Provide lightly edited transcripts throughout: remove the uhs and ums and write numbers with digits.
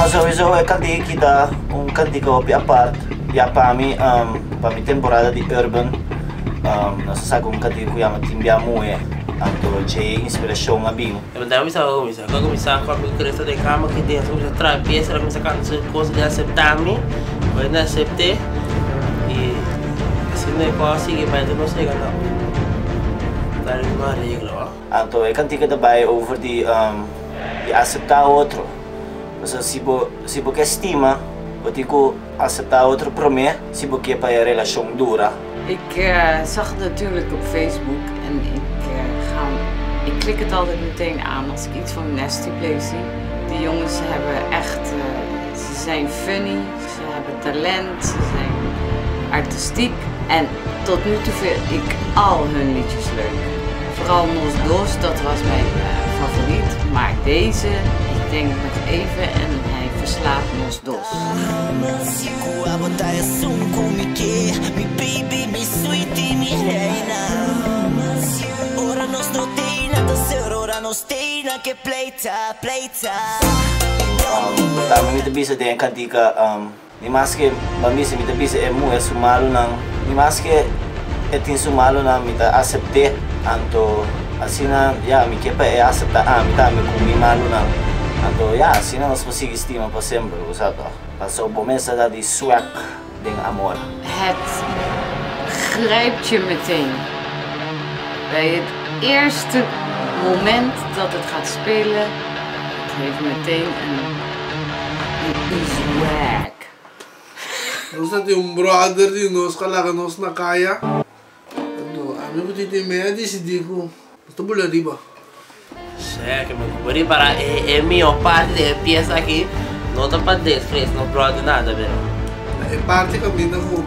Sowieso kanti kita kanti ko apart. Ya pami temporada di urban. Nasa kung kanti ko yang timbiamo anto c'è inspirazione a bingo. E mandava começar com a criança de cama que dentro já traz peça, ela começa a cantar coisas de aceitar-me, vai na aceitar e assim não é conseguir, mas não chega não. Dar uma regra, ó. Anto cantica daarbij over die aceitar outro. Dus se você estima, wat ik aceitar outro para mim, se você para a relação dura. Ik zag het natuurlijk op Facebook en ik klik het altijd meteen aan als ik iets van Nasty Play zie. Die jongens hebben echt, ze zijn funny, ze hebben talent, ze zijn artistiek en tot nu toe vind ik al hun liedjes leuk. Vooral Nos Dos, dat was mijn favoriet, maar deze, ik denk nog even en hij verslaat Nos Dos. Tama mita bisa din kantika ni maske bambisa mita bisa sumalo nang ni maske etin sumalo na mita accepte anto asina ya mi kepa accepta mita mi kumimalo nang anto ya asina nos posig estima pa sempre usato paso bomesa da di swak ding amor. Het grijpt je meteen. Bij het eerste moment dat het gaat spelen, het heeft meteen een swag. Basta yung brother din, nos kalakanos na kaya. Ano, ami ko titi meia decidi ko. Basta bula riba. Certo, meu companheiro, para é minha parte de peça aqui, não dá para desfrecer, não pode nada, velho. É parte kami na ko.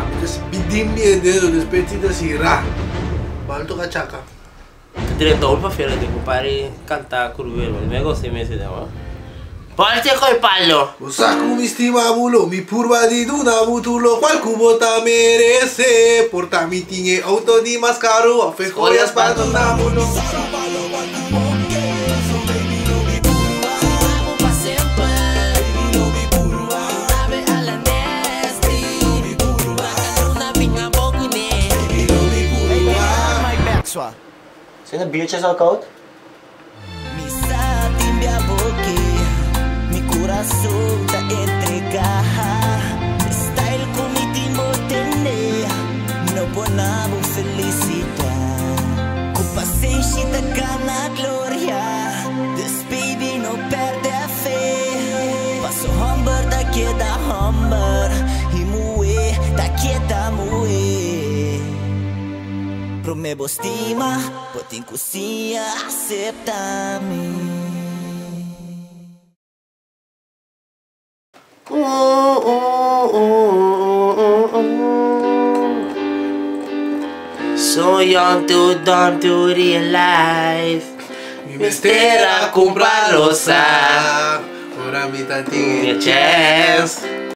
Ami kasi bidim niya dito, despetida sira. Balto ka tsaka. Diretor para feira de compare cantar cruel, mas me gostei mesmo dela. Parte coi palo. Usa ko mi estima bulo, mi purba di duna butulo, qual kubota merece. Porta mi tinge auto di mas caro, a fejoyas para na bulo. Sino biertjes al koud? Mi sabe minha boca, mi coração tá entregar. Style como te motene, não bonamo felicitar. Com paciência da cana glória, this baby não perde a fé. Passo humber daqui da humber, e moe daqui da moe. Pro me estima, pode cozinha, acepta-me. So young, too dumb to realize. Mi mestera comprar rosa. Ora mi tantinha chance.